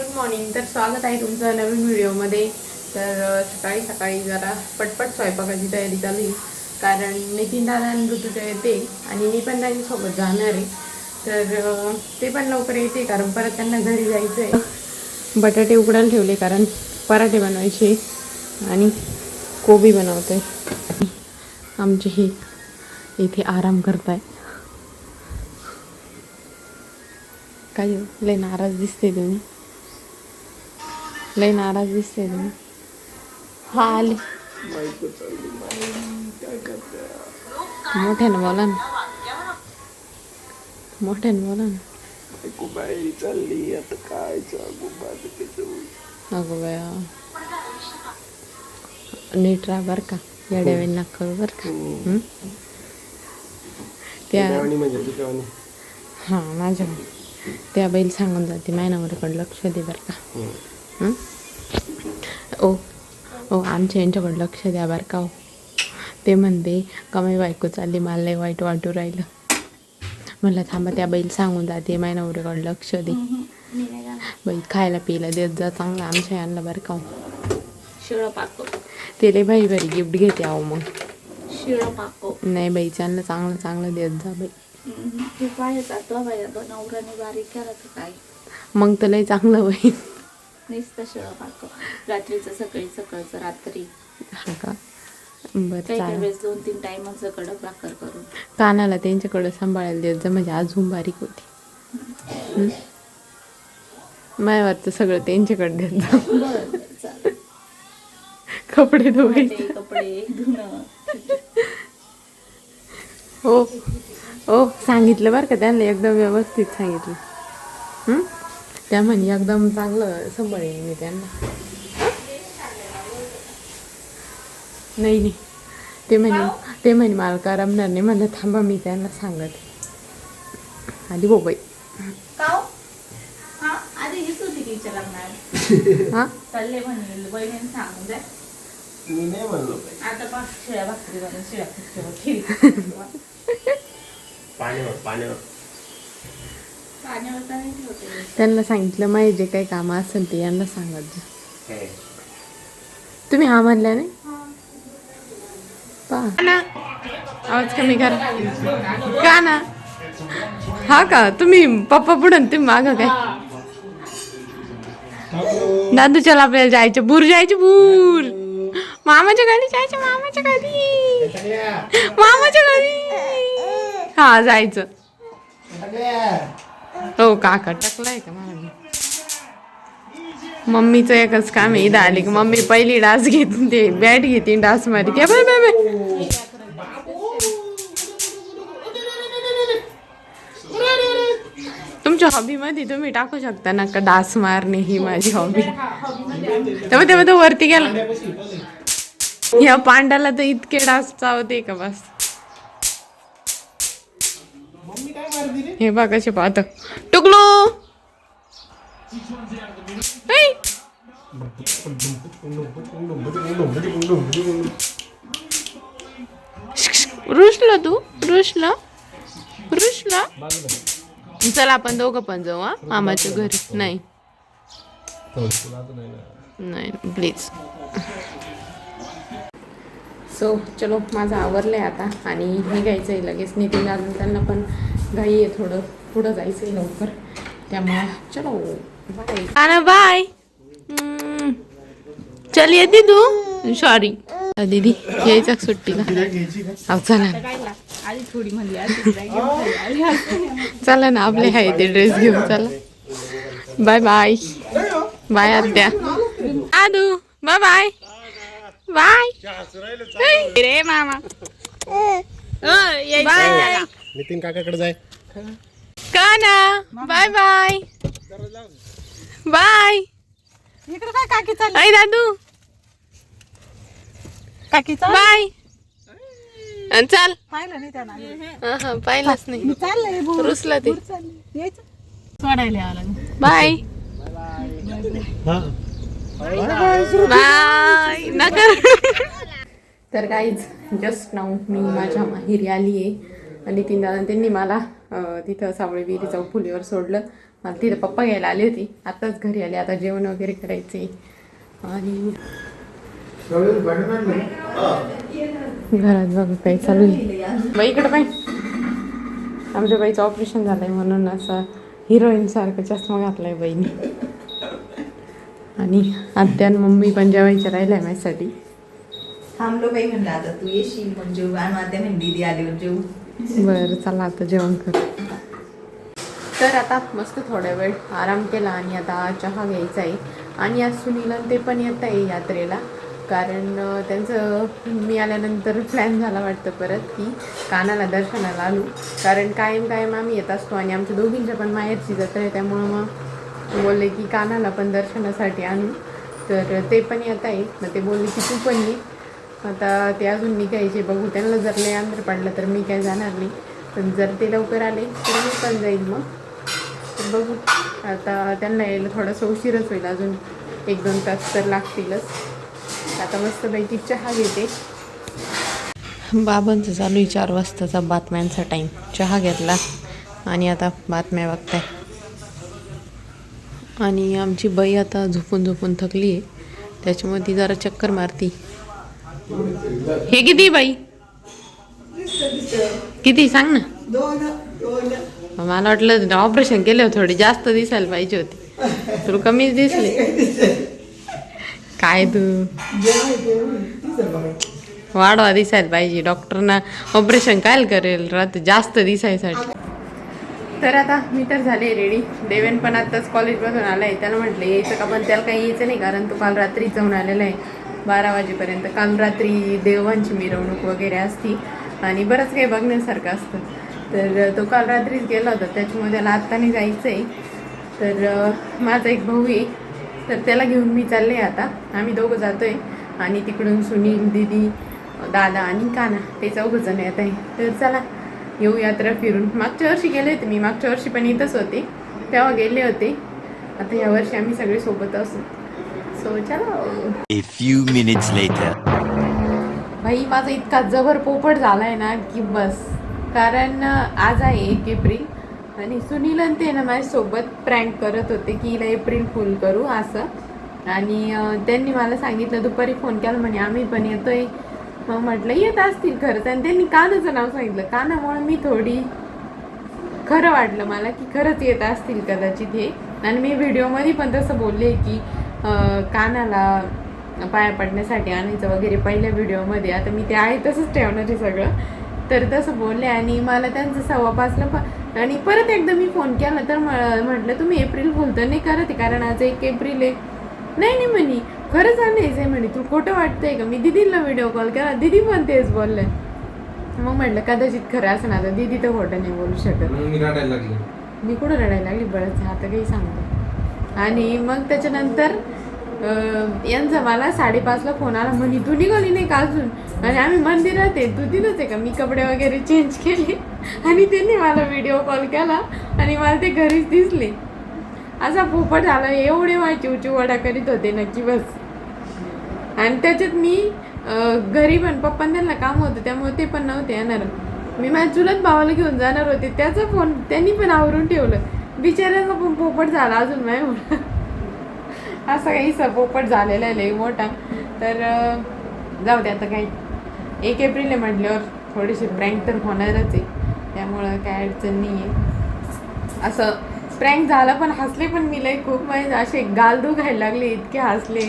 Good morning. तर स्वागत आहे तुमचं नवीन व्हिडिओमध्ये. तर सकाळी सकाळी जरा पटपट स्वयंपाकाची तयारी चालू आहे, कारण नितीन दादा आणि ऋतूच्या येते आणि मी पण त्यांच्यासोबत जाणार आहे. तर ते पण लवकर येते, कारण परत त्यांना घरी जायचं आहे. बटाटे उकडायला ठेवले, कारण पराठे बनवायचे आणि कोबी बनवते. आमचे हे इथे आराम करताय. काय लय नाराज दिसते तुम्ही, लय नाराज दिसते तुम्ही. हा आले. मोठ्यानं बोला ना, मोठ्यानं बोला ना. चालली आता काय अगो बया, नीट राहा बर का, येड्या वेळ नका करू बर का. त्या हा माझ्या त्या बैल सांगून जाते महिनावरकडे लक्ष दे बर का. ओ ओ आमच्या यांच्याकडे लक्ष द्या बरं का. ते म्हणते कमी बायको चालली, मला लय वाईट वाटू राहिलं. म्हणलं थांबा, त्या बैल सांगून जाते महिनावरकडे लक्ष दे. बैल खायला पियला देत जा चांगलं आमच्या यांना बरं का. शिळं पाको ते लय भारी भारी गिफ्ट घेते आहो. मग शिळं पाको नाही बाई, चांगलं चांगलं चांगलं देत जा बाई. ते पाहायचा तो बाया नवऱ्याने बारीक करायचं काय, मग तर लय चांगलं होईल. नुसतं शिळं पाको रात्रीचं सकाळी सकाळचं रात्री. हा का, बरं काही चालेल. वेळेस 2-3 टायमाचं कडक भाकर करून कानाला त्यांच्याकडं सांभाळायला देत जा, म्हणजे अजून बारीक होती. मायावर तर सगळं त्यांच्याकडे देत जा. बरं चालेल. कपडे धुवायचे, कपडे धुणं. हो हो सांगितलं बरं का त्यांना, एकदम व्यवस्थित सांगितलं. त्या म्हणे एकदम चांगलं सांभाळेल मी त्यांना. नाही नाही, ते म्हणे मला करमणार नाही. म्हणलं थांबा, मी त्यांना सांगत आली हो बाई. आधी हीच होती टीचर लागणार. हा चालले म्हणेल बहिणीने सांगून द्या. मी नाही म्हणलो आता पा शिळ्या भाकरी बनवून शिळ्या भाकरी पाण्यावर पाण्यावर तर नाही ठेवते. त्यांना सांगितलं माहिती जे काही कामं असेल ते यांना सांगत जा. तुम्ही हा म्हणल्या नाही पहा ना, आवाज कमी करा का ना. हा का, तुम्ही पप्पा पुढे तुम्ही मागं काय. दादू चला आपल्याला जायचं, बूर जायचं, बूर मामाच्या घरी जायचं, मामाच्या घरी, मामाच्या घरी. हा जायचं. हो काका टाकलाय का मला. मम्मीचं एकच काम आहे, इथं आली की मम्मी पहिली डास घेते, बॅट घेते, डास मारते. Bye bye bye. तुमच्या हॉबी मध्ये तुम्ही टाकू शकता ना का, डास मारणे ही माझी हॉबी. तेव्हा तेव्हा तो वरती गेला. या पांड्याला तर इतके डास चावते का बस. हे बघ कसे पाहत टुकलो. रुसला तू, रुसला रुसला. चला आपण दोघं पण जाऊ हा मामाच्या घरी. नाही नाही प्लीज. सो चलो, माझं आवरलं आहे आता आणि निघायचं आहे लगेच. नितीन अजून त्यांना पण घाई आहे, थोडं पुढं जायचं आहे लवकर. त्यामुळे चलो बाय. आना बाय. चल येते तू. सॉरी दीदी, यायचं सुट्टीला. अहो चला आधी थोडी म्हणली चला ना, आपले आहे ते ड्रेस घेऊन चला. बाय बाय बाय आत्या. आदू बाय बाय बाय. रे मामा बाय. नितीन काकाकडे जाय. का ना बाय बाय बाय. इकडे काय काकी चालली. आई दादू काकी बाय. चल. पाहिलं नाही त्यांना. हा पाहिलंच नाही. चाललंय रुसला ते. यायचं सोडायला यावं लागेल. बाय बाय नका. तर काहीच जस्ट नाऊ मी माझ्या माहेरी आली आहे आणि तीन दादा त्यांनी मला तिथं सावळी विहिरीचा फुलीवर सोडलं. मला तिथं पप्पा घ्यायला आली होती, आताच घरी आले. आता जेवण वगैरे करायचे आणि घरात बघा काही चालू आहे. बाई इकडं बाई, आमच्या बाईचं ऑपरेशन झालंय म्हणून असं हिरोईन सारखं चष्मा घातलाय बाईने. आणि आत्या आणि मम्मी पण जेवायच्या राहिल्या माझ्यासाठी. थांबलो बाई म्हणलं आता तू येशील मग जेवू. आणि आता म्हणून दीदी आल्यावर जेवू. बरं चला आता जेवण करू. तर आता मस्त थोड्या वेळ आराम केला आणि आता चहा घ्यायचा आहे. आणि आज सुनील आणि ते पण येत आहे यात्रेला, कारण त्यांचं मी आल्यानंतर प्लॅन झाला वाटतं परत की कानाला दर्शनाला आलो, कारण कायम आम्ही येत असतो आणि आमच्या दोघींच्या पण माहेरची जत्रा आहे, त्यामुळं मग बोलले की कानाला पण दर्शनासाठी आणू. तर ते पण येत आहे. मग ते बोलले की तू पण ये. आता ते अजून निघायचे, बघू त्यांना जर लय अंतर पडलं तर मी काय जाणार नाही, पण जर ते लवकर आले तर मी पण जाईल. मग तर बघू, आता त्यांना यायला थोडासा उशीरच होईल, अजून 1-2 तास तर लागतीलच. आता मस्तपैकी चहा घेते. बाबांचं चालू आहे 4 वाजताचा बातम्यांचा टाईम. चहा घेतला आणि आता बातम्या बघताय. आणि आमची बाई आता झोपून थकली आहे, त्याच्यामुळे ती जरा चक्कर मारती. हे किती बाई, किती सांग ना. मला वाटलं ऑपरेशन केलं थोडी जास्त दिसायला पाहिजे होती, तुला कमीच दिसले. काय तू वाढवा दिसायला पाहिजे, डॉक्टरना ऑपरेशन काय करेल राहत जास्त दिसायसाठी. तर आता मी तर झाले रेडी. देवेन पण आत्ताच कॉलेजमधून आला आहे. त्याला म्हटलं यायचं का, पण त्याला काही यायचं नाही, कारण तो काल रात्री जाऊन आलेला आहे 12 वाजेपर्यंत. काल रात्री देवांची मिरवणूक वगैरे असती आणि बरंच काही बघण्यासारखं असतं. तर तो काल रात्रीच गेला होता, त्याच्यामुळे त्याला आत्ता नाही जायचं आहे. तर माझा एक भाऊ आहे, तर त्याला घेऊन मी चालले. आता आम्ही दोघं जातो आहे आणि तिकडून सुनील, दीदी, दादा आणि काना ते 4 जण येत आहे. तर चला येऊ यात्रा फिरून. मागच्या वर्षी गेले होते मी, मागच्या वर्षी पण इथंच होते, तेव्हा गेले होते. आता ह्या वर्षी आम्ही सगळे सोबत असू. सो चला. A few minutes later. भाई माझा इतका जबर पोपट झालाय ना की बस, कारण आज आहे 1 एप्रिल आणि सुनील आणि ते ना माझ्यासोबत प्रँक करत होते की हिला एप्रिल फुल करू असं. आणि त्यांनी मला सांगितलं, दुपारी फोन केला म्हणे आम्ही पण येतोय. मग म्हटलं येत असतील खरंच, आणि त्यांनी कानाचं नाव सांगितलं. कानामुळे मी थोडी खरं वाटलं मला की खरंच येत असतील कदाचित हे. आणि मी व्हिडिओमध्ये पण तसं बोलले की कानाला पाया पडण्यासाठी आणायचं वगैरे पहिल्या व्हिडिओमध्ये. आता मी ते आहे तसंच ठेवणार आहे सगळं. तर तसं बोलले आणि मला त्यांचं 5:15 पण. आणि परत एकदा मी फोन केला तर म्हटलं तुम्ही एप्रिल फुल तर नाही करत आहे, कारण आज 1 एप्रिल आहे. नाही म्हणे खरंच आणायचं आहे म्हणे, तू खोटं वाटतंय का. मी दिदीला व्हिडिओ कॉल केला, दिदी पण तेच बोलले. मग म्हटलं कदाचित खरं असं ना, आता दिदी तर खोटं नाही बोलू शकत. मी रडायला लागली. मी कुठं रडायला लागली, बरंच आता काही सांगतो. आणि मग त्याच्यानंतर यांचा मला 5:30ला फोन आला, म्हणे तू निघाली नाही का अजून, आणि आम्ही मंदिरात आहे, तू तिथंच आहे का. मी कपडे वगैरे चेंज केले आणि त्यांनी मला व्हिडिओ कॉल केला आणि मला ते घरीच दिसले. असा पोपट झाला, एवढे माझी चिवचिवाडा करीत होते नक्की बस. आणि त्याच्यात मी घरी पण पप्पा त्यांना काम होतं, त्यामुळे ते पण नव्हते येणार. मी माझ्या चुलत भावाला घेऊन जाणार होते, त्याचा फोन त्यांनी पण आवरून ठेवलं. बिचाऱ्याचा पण पोपट झाला अजून माझ्या. असा काही पोपट झालेला आहे लई मोठा. तर जाऊ दे आता, काही 1 एप्रिल आहे म्हटल्यावर थोडीशी प्रँक तर होणारच आहे, त्यामुळं काय अडचण नाही आहे. असं प्रँक झालं पण हसले पण मी लई खूप, म्हणजे असे गाल दुखायला लागले, इतके हसले.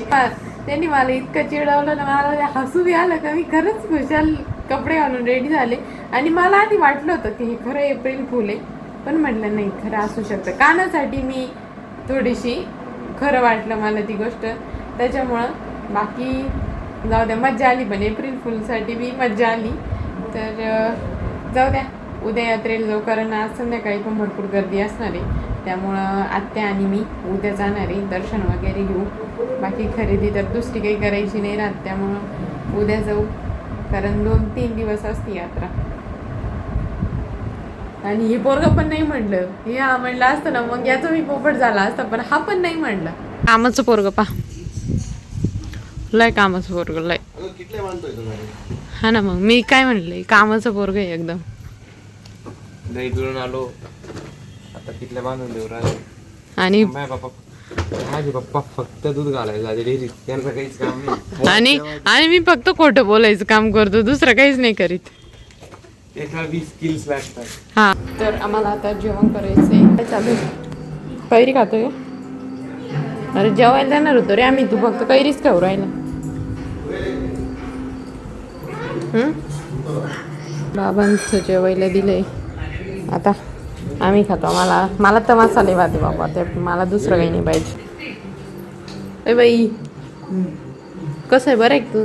त्यांनी मला इतकं चिडवलं ना, मला हसू बी आलं का. मी खरंच खुशाल कपडे घालून रेडी झाले आणि मला आधी वाटलं होतं की हे खरं एप्रिल फुल आहे, पण म्हटलं नाही खरं असू शकतं. कानासाठी मी थोडीशी खरं वाटलं मला ती गोष्ट, त्याच्यामुळं बाकी जाऊ द्या, मज्जा आली. पण एप्रिल फुलसाठी बी मज्जा आली. तर जाऊ द्या, उद्या यात्रेला जाऊ, कारण आज संध्याकाळी पण भरपूर गर्दी असणार आहे, त्यामुळं आत्या आणि मी उद्या जाणार आहे, दर्शन वगैरे घेऊ. बाकी खरेदी तर दुसरी काही करायची नाही राहत, त्यामुळं उद्या जाऊ, कारण 2-3 दिवस असते यात्रा. आणि हे पोरगं पण नाही म्हणलं, हे हा म्हणलं असतं ना मग याचा मी पोपट झाला असता, पण हा पण नाही म्हणला. कामाचं पोरगं पा, लय कामाचं पोरगं लय. हा ना, मग मी काय म्हणले, कामाचं पोरगं एकदम. दही पिळून आलो, आता कितल्या बांधून देऊ राहिले. आणि माझे पप्पा फक्त दूध घालायला जाते डेअरीत, त्यांना काहीच काम नाही. आणि आणि मी फक्त खोटं बोलायचं काम करतो, दुसरं काहीच नाही करीत. एका 20 स्किल्स लागतात. हा तर आम्हाला आता जेवण करायचंय. काय चालू आहे? कैरी खातोय. अरे जेवायला देणार होतो रे आम्ही, तू फक्त कैरीच खाऊ राहिला. बाबांचं जेवायला दिलंय, आता आम्ही खातो. मला तर मसाले भात आहे बाबा, ते मला दुसरं काही नाही पाहिजे. ए बाई कसं आहे, बरं आहे का तू?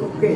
ओके